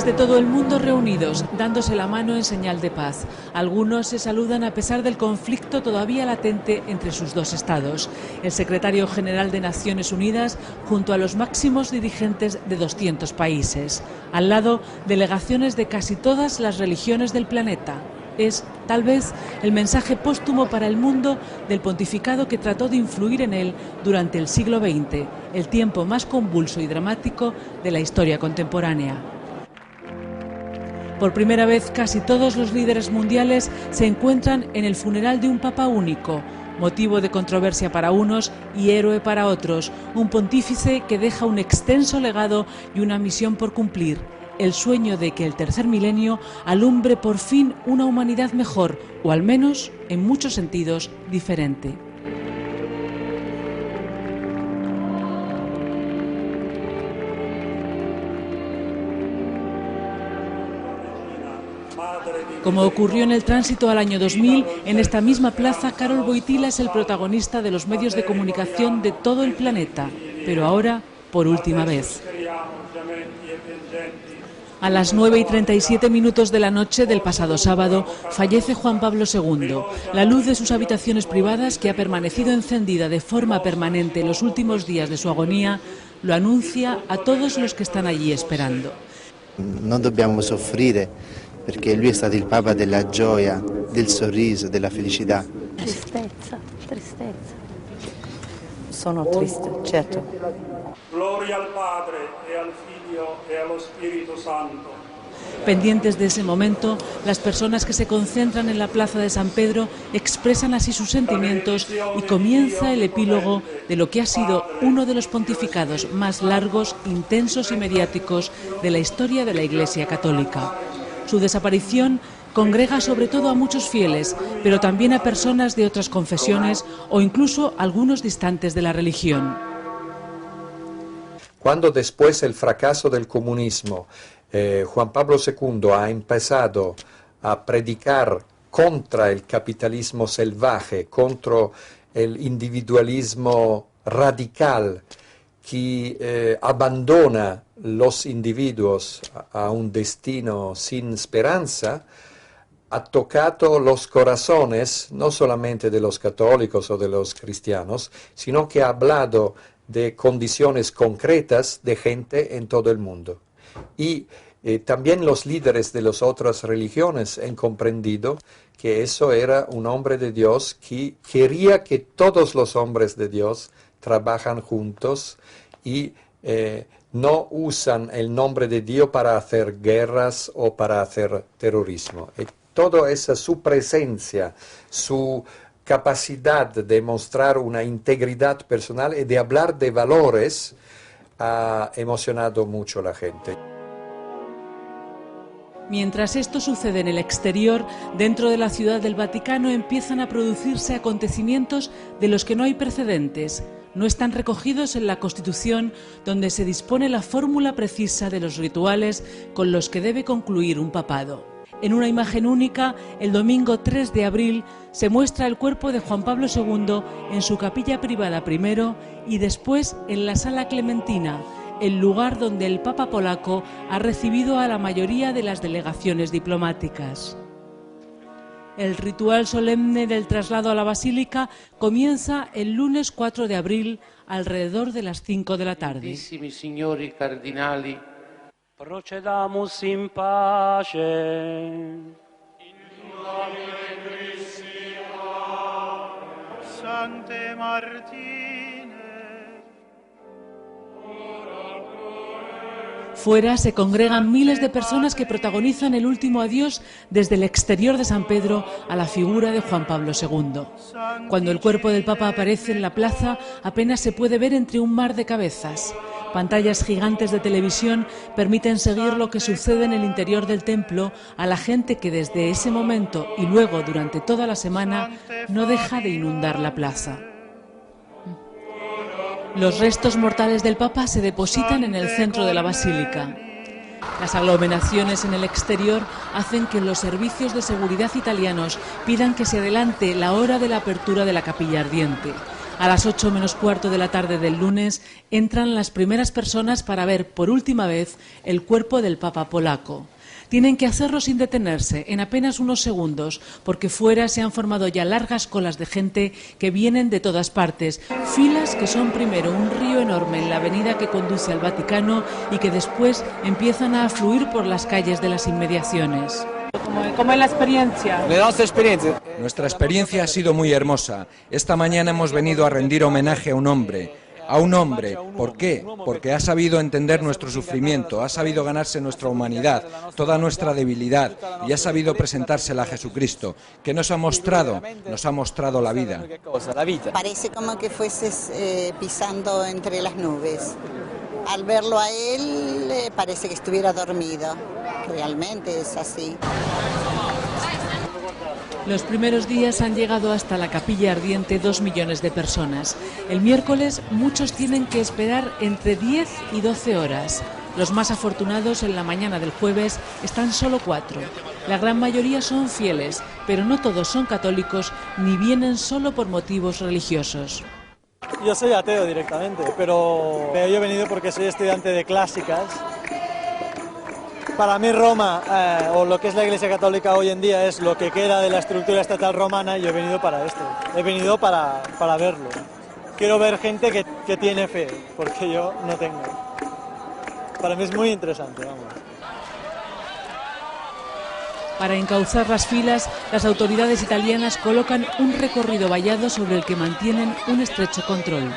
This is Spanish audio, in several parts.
líderes de todo el mundo reunidos, dándose la mano en señal de paz. Algunos se saludan a pesar del conflicto todavía latente entre sus dos estados. El secretario general de Naciones Unidas junto a los máximos dirigentes de 200 países. Al lado, delegaciones de casi todas las religiones del planeta. Es, tal vez, el mensaje póstumo para el mundo del pontificado que trató de influir en él durante el siglo XX, el tiempo más convulso y dramático de la historia contemporánea. Por primera vez, casi todos los líderes mundiales se encuentran en el funeral de un papa único, motivo de controversia para unos y héroe para otros, un pontífice que deja un extenso legado y una misión por cumplir. El sueño de que el tercer milenio alumbre por fin una humanidad mejor, o al menos, en muchos sentidos, diferente. Como ocurrió en el tránsito al año 2000, en esta misma plaza, Karol Wojtyła es el protagonista de los medios de comunicación de todo el planeta, pero ahora, por última vez. A las 9:37 de la noche del pasado sábado fallece Juan Pablo II. La luz de sus habitaciones privadas, que ha permanecido encendida de forma permanente en los últimos días de su agonía, lo anuncia a todos los que están allí esperando. No dobbiamo soffrire perché lui è stato il Papa della gioia, del sorriso, della felicità. Tristezza. Sono triste, certo. Gloria al Padre e al Figlio e allo Spirito Santo. Pendientes de ese momento, las personas que se concentran en la plaza de San Pedro expresan así sus sentimientos y comienza el epílogo de lo que ha sido uno de los pontificados más largos, intensos y mediáticos de la historia de la Iglesia Católica. Su desaparición congrega sobre todo a muchos fieles, pero también a personas de otras confesiones o incluso algunos distantes de la religión. Cuando después del fracaso del comunismo, Juan Pablo II ha empezado a predicar contra el capitalismo salvaje, contra el individualismo radical que abandona los individuos a un destino sin esperanza, ha tocado los corazones no solamente de los católicos o de los cristianos, sino que ha hablado de condiciones concretas de gente en todo el mundo. Y también los líderes de las otras religiones han comprendido que eso era un hombre de Dios que quería que todos los hombres de Dios trabajan juntos y no usan el nombre de Dios para hacer guerras o para hacer terrorismo. Y toda esa su presencia, su capacidad de mostrar una integridad personal y de hablar de valores ha emocionado mucho a la gente. Mientras esto sucede en el exterior, dentro de la Ciudad del Vaticano empiezan a producirse acontecimientos de los que no hay precedentes. No están recogidos en la Constitución, donde se dispone la fórmula precisa de los rituales con los que debe concluir un papado. En una imagen única, el domingo 3 de abril, se muestra el cuerpo de Juan Pablo II en su capilla privada primero y después en la Sala Clementina, el lugar donde el Papa polaco ha recibido a la mayoría de las delegaciones diplomáticas. El ritual solemne del traslado a la Basílica comienza el lunes 4 de abril alrededor de las 5 de la tarde. Signori cardinali, Procedamus in pace. Sante Martine. Fuera se congregan miles de personas que protagonizan el último adiós desde el exterior de San Pedro a la figura de Juan Pablo II. Cuando el cuerpo del Papa aparece en la plaza, apenas se puede ver entre un mar de cabezas. Pantallas gigantes de televisión permiten seguir lo que sucede en el interior del templo a la gente que desde ese momento y luego durante toda la semana no deja de inundar la plaza. Los restos mortales del Papa se depositan en el centro de la basílica. Las aglomeraciones en el exterior hacen que los servicios de seguridad italianos pidan que se adelante la hora de la apertura de la capilla ardiente. A las 8 menos cuarto de la tarde del lunes entran las primeras personas para ver por última vez el cuerpo del Papa polaco. Tienen que hacerlo sin detenerse, en apenas unos segundos, porque fuera se han formado ya largas colas de gente que vienen de todas partes, filas que son primero un río enorme en la avenida que conduce al Vaticano y que después empiezan a afluir por las calles de las inmediaciones. ¿Cómo es la experiencia? Nuestra experiencia ha sido muy hermosa. Esta mañana hemos venido a rendir homenaje a un hombre. ¿Por qué? Porque ha sabido entender nuestro sufrimiento, ha sabido ganarse nuestra humanidad, toda nuestra debilidad y ha sabido presentársela a Jesucristo, que nos ha mostrado la vida. Parece como que fueses pisando entre las nubes. Al verlo a él parece que estuviera dormido. Realmente es así. Los primeros días han llegado hasta la capilla ardiente 2 millones de personas. El miércoles muchos tienen que esperar entre 10 y 12 horas. Los más afortunados en la mañana del jueves están solo 4. La gran mayoría son fieles, pero no todos son católicos ni vienen solo por motivos religiosos. Yo soy ateo directamente, pero yo he venido porque soy estudiante de clásicas. Para mí Roma, o lo que es la Iglesia Católica hoy en día, es lo que queda de la estructura estatal romana y yo he venido para esto. He venido para verlo. Quiero ver gente que tiene fe, porque yo no tengo. Para mí es muy interesante, vamos. Para encauzar las filas, las autoridades italianas colocan un recorrido vallado sobre el que mantienen un estrecho control.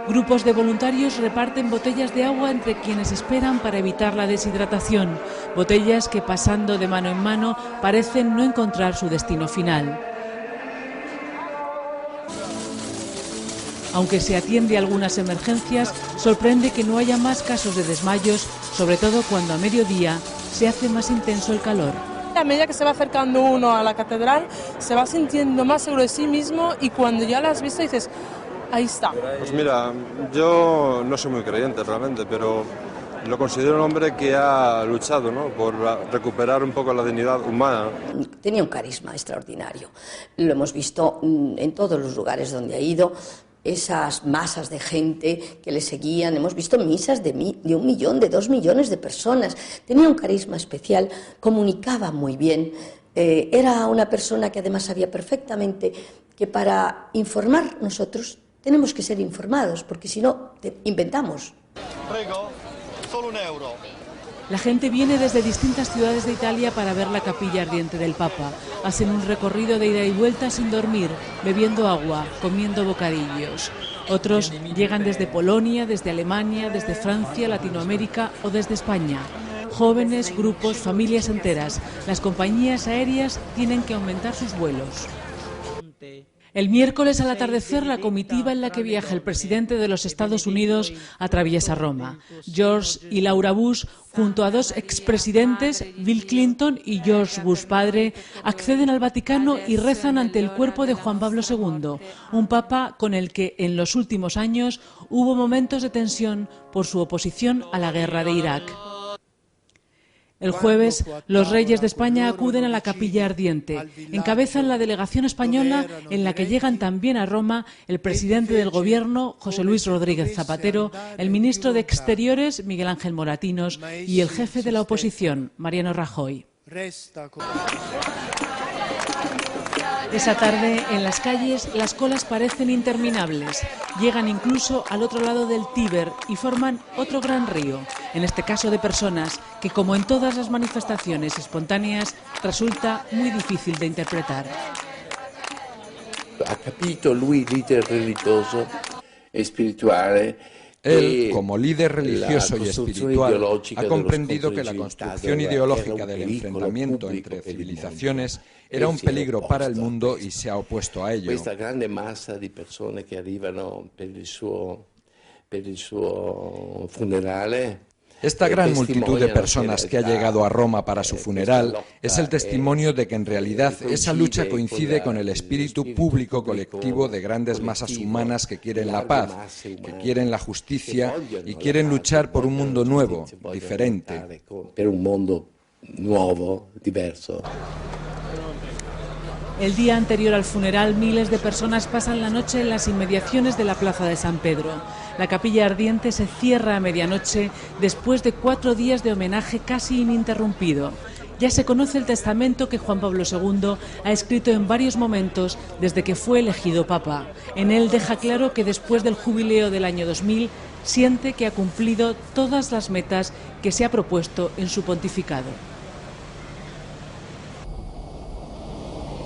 Grupos de voluntarios reparten botellas de agua entre quienes esperan para evitar la deshidratación, botellas que pasando de mano en mano parecen no encontrar su destino final. Aunque se atiende a algunas emergencias, sorprende que no haya más casos de desmayos, sobre todo cuando a mediodía se hace más intenso el calor. A medida que se va acercando uno a la catedral, se va sintiendo más seguro de sí mismo y cuando ya la has visto dices, ahí está. Pues mira, yo no soy muy creyente realmente, pero lo considero un hombre que ha luchado, ¿no?, por recuperar un poco la dignidad humana. Tenía un carisma extraordinario. Lo hemos visto en todos los lugares donde ha ido. Esas masas de gente que le seguían, hemos visto misas de 1 millón, de 2 millones de personas. Tenía un carisma especial, comunicaba muy bien, era una persona que además sabía perfectamente que para informar nosotros tenemos que ser informados, porque si no, inventamos. Prego, solo €1. La gente viene desde distintas ciudades de Italia para ver la capilla ardiente del Papa. Hacen un recorrido de ida y vuelta sin dormir, bebiendo agua, comiendo bocadillos. Otros llegan desde Polonia, desde Alemania, desde Francia, Latinoamérica o desde España. Jóvenes, grupos, familias enteras. Las compañías aéreas tienen que aumentar sus vuelos. El miércoles al atardecer, la comitiva en la que viaja el presidente de los Estados Unidos atraviesa Roma. George y Laura Bush, junto a 2 expresidentes, Bill Clinton y George Bush padre, acceden al Vaticano y rezan ante el cuerpo de Juan Pablo II, un papa con el que en los últimos años hubo momentos de tensión por su oposición a la guerra de Irak. El jueves, los reyes de España acuden a la capilla ardiente. Encabezan la delegación española en la que llegan también a Roma el presidente del Gobierno, José Luis Rodríguez Zapatero, el ministro de Exteriores, Miguel Ángel Moratinos, y el jefe de la oposición, Mariano Rajoy. Esa tarde, en las calles, las colas parecen interminables. Llegan incluso al otro lado del Tíber y forman otro gran río, en este caso de personas, que como en todas las manifestaciones espontáneas, resulta muy difícil de interpretar. Ha capito lui líder religioso e spirituale. Él, como líder religioso y espiritual, ha comprendido que la construcción ideológica del enfrentamiento entre civilizaciones era un peligro para el mundo y se ha opuesto a ello. Esta grande masa di persone che arrivano per il suo funerale. Esta gran multitud de personas que ha llegado a Roma para su funeral es el testimonio de que en realidad esa lucha coincide con el espíritu público colectivo de grandes masas humanas que quieren la paz, que quieren la justicia y quieren luchar por un mundo nuevo, diferente. Per un mondo nuovo, diverso. El día anterior al funeral, miles de personas pasan la noche en las inmediaciones de la Plaza de San Pedro. La capilla ardiente se cierra a medianoche después de 4 días de homenaje casi ininterrumpido. Ya se conoce el testamento que Juan Pablo II ha escrito en varios momentos desde que fue elegido Papa. En él deja claro que después del jubileo del año 2000 siente que ha cumplido todas las metas que se ha propuesto en su pontificado.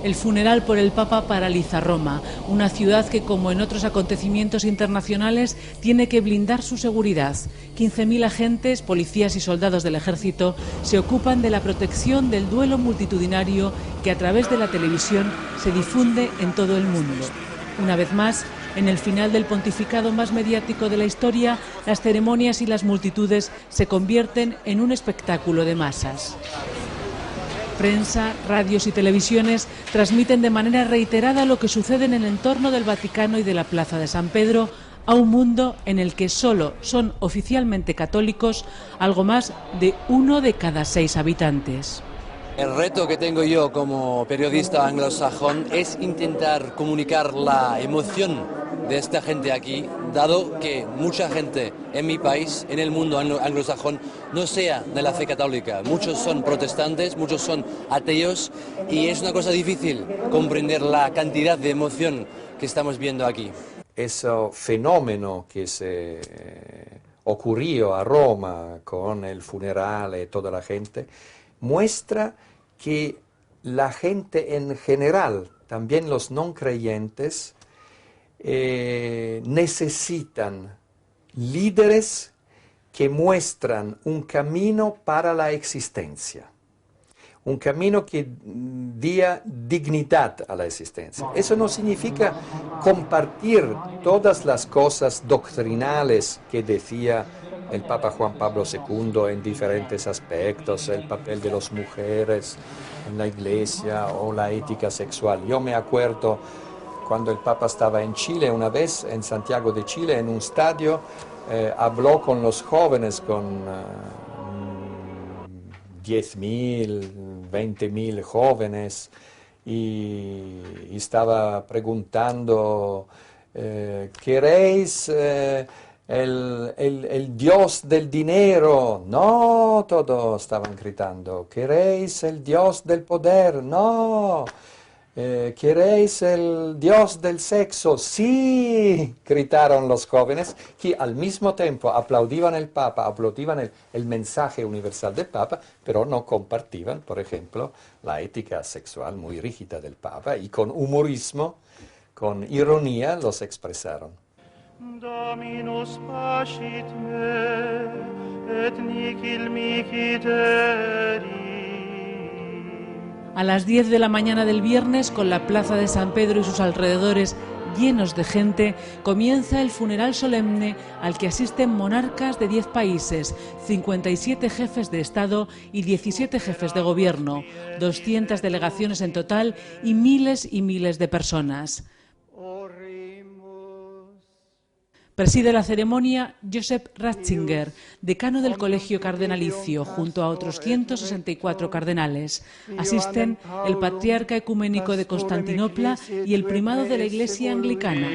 El funeral por el Papa paraliza Roma, una ciudad que, como en otros acontecimientos internacionales, tiene que blindar su seguridad. 15.000 agentes, policías y soldados del ejército se ocupan de la protección del duelo multitudinario que a través de la televisión se difunde en todo el mundo. Una vez más, en el final del pontificado más mediático de la historia, las ceremonias y las multitudes se convierten en un espectáculo de masas. Prensa, radios y televisiones transmiten de manera reiterada lo que sucede en el entorno del Vaticano y de la Plaza de San Pedro a un mundo en el que solo son oficialmente católicos algo más de 1 de cada 6 habitantes. El reto que tengo yo como periodista anglosajón es intentar comunicar la emoción de esta gente aquí, dado que mucha gente en mi país, en el mundo anglosajón, no sea de la fe católica. Muchos son protestantes, muchos son ateos y es una cosa difícil comprender la cantidad de emoción que estamos viendo aquí. Ese fenómeno que se ocurrió a Roma con el funeral y toda la gente, muestra que la gente en general, también los no creyentes, necesitan líderes que muestran un camino para la existencia, un camino que dé dignidad a la existencia. Eso no significa compartir todas las cosas doctrinales que decía el Papa Juan Pablo II en diferentes aspectos, el papel de las mujeres en la iglesia o la ética sexual. Yo me acuerdo cuando el Papa estaba en Chile una vez, en Santiago de Chile, en un estadio, habló con los jóvenes, con 10.000, 20.000 jóvenes, y estaba preguntando, ¿queréis el Dios del dinero? No, todos estaban gritando. ¿Queréis el Dios del poder? No. ¿Queréis el Dios del sexo? Sí, gritaron los jóvenes, que al mismo tiempo aplaudían el Papa, aplaudían el mensaje universal del Papa, pero no compartían, por ejemplo, la ética sexual muy rígida del Papa, y con humorismo, con ironía, los expresaron. Dominus pacit me, et nihil mihi terri. A las 10 de la mañana del viernes, con la Plaza de San Pedro y sus alrededores llenos de gente, comienza el funeral solemne al que asisten monarcas de 10 países, 57 jefes de Estado y 17 jefes de gobierno, 200 delegaciones en total y miles de personas. Preside la ceremonia Joseph Ratzinger, decano del Colegio Cardenalicio, junto a otros 164 cardenales. Asisten el patriarca ecuménico de Constantinopla y el primado de la Iglesia anglicana.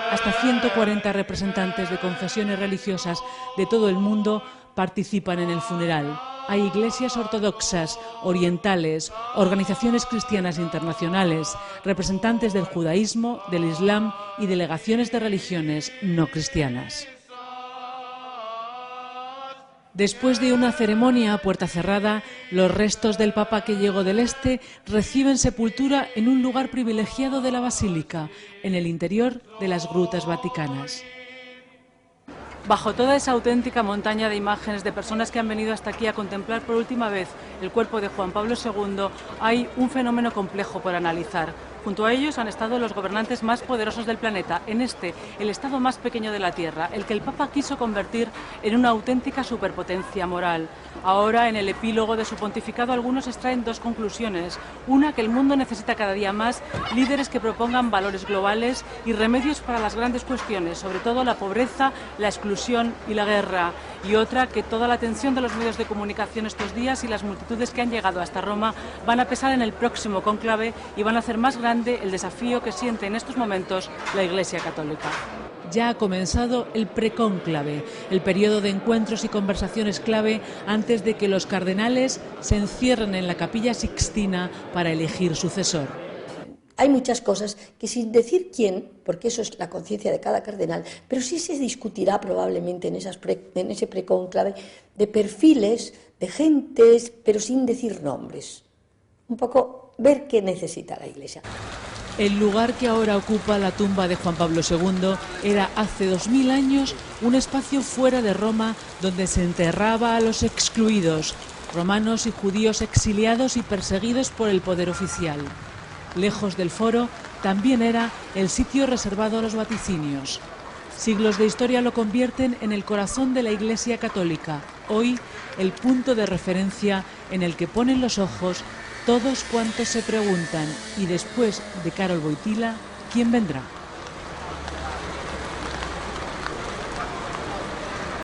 Hasta 140 representantes de confesiones religiosas de todo el mundo participan en el funeral. Hay iglesias ortodoxas, orientales, organizaciones cristianas internacionales, representantes del judaísmo, del islam y delegaciones de religiones no cristianas. Después de una ceremonia a puerta cerrada, los restos del Papa que llegó del Este reciben sepultura en un lugar privilegiado de la Basílica, en el interior de las grutas vaticanas. Bajo toda esa auténtica montaña de imágenes de personas que han venido hasta aquí a contemplar por última vez el cuerpo de Juan Pablo II, hay un fenómeno complejo por analizar. Junto a ellos han estado los gobernantes más poderosos del planeta, en este, el estado más pequeño de la Tierra, el que el Papa quiso convertir en una auténtica superpotencia moral. Ahora, en el epílogo de su pontificado, algunos extraen 2 conclusiones. Una, que el mundo necesita cada día más líderes que propongan valores globales y remedios para las grandes cuestiones, sobre todo la pobreza, la exclusión y la guerra. y otra que toda la atención de los medios de comunicación estos días y las multitudes que han llegado hasta Roma van a pesar en el próximo cónclave y van a hacer más grande el desafío que siente en estos momentos la Iglesia Católica. Ya ha comenzado el precónclave, el periodo de encuentros y conversaciones clave antes de que los cardenales se encierren en la Capilla Sixtina para elegir sucesor. Hay muchas cosas que, sin decir quién, porque eso es la conciencia de cada cardenal, pero sí se discutirá probablemente en ese precónclave de perfiles, de gentes, pero sin decir nombres. Un poco ver qué necesita la Iglesia. El lugar que ahora ocupa la tumba de Juan Pablo II era hace 2000 años un espacio fuera de Roma donde se enterraba a los excluidos, romanos y judíos exiliados y perseguidos por el poder oficial. Lejos del foro, también era el sitio reservado a los vaticinios. Siglos de historia lo convierten en el corazón de la Iglesia Católica, hoy el punto de referencia en el que ponen los ojos todos cuantos se preguntan, y después de Karol Wojtyła, ¿quién vendrá?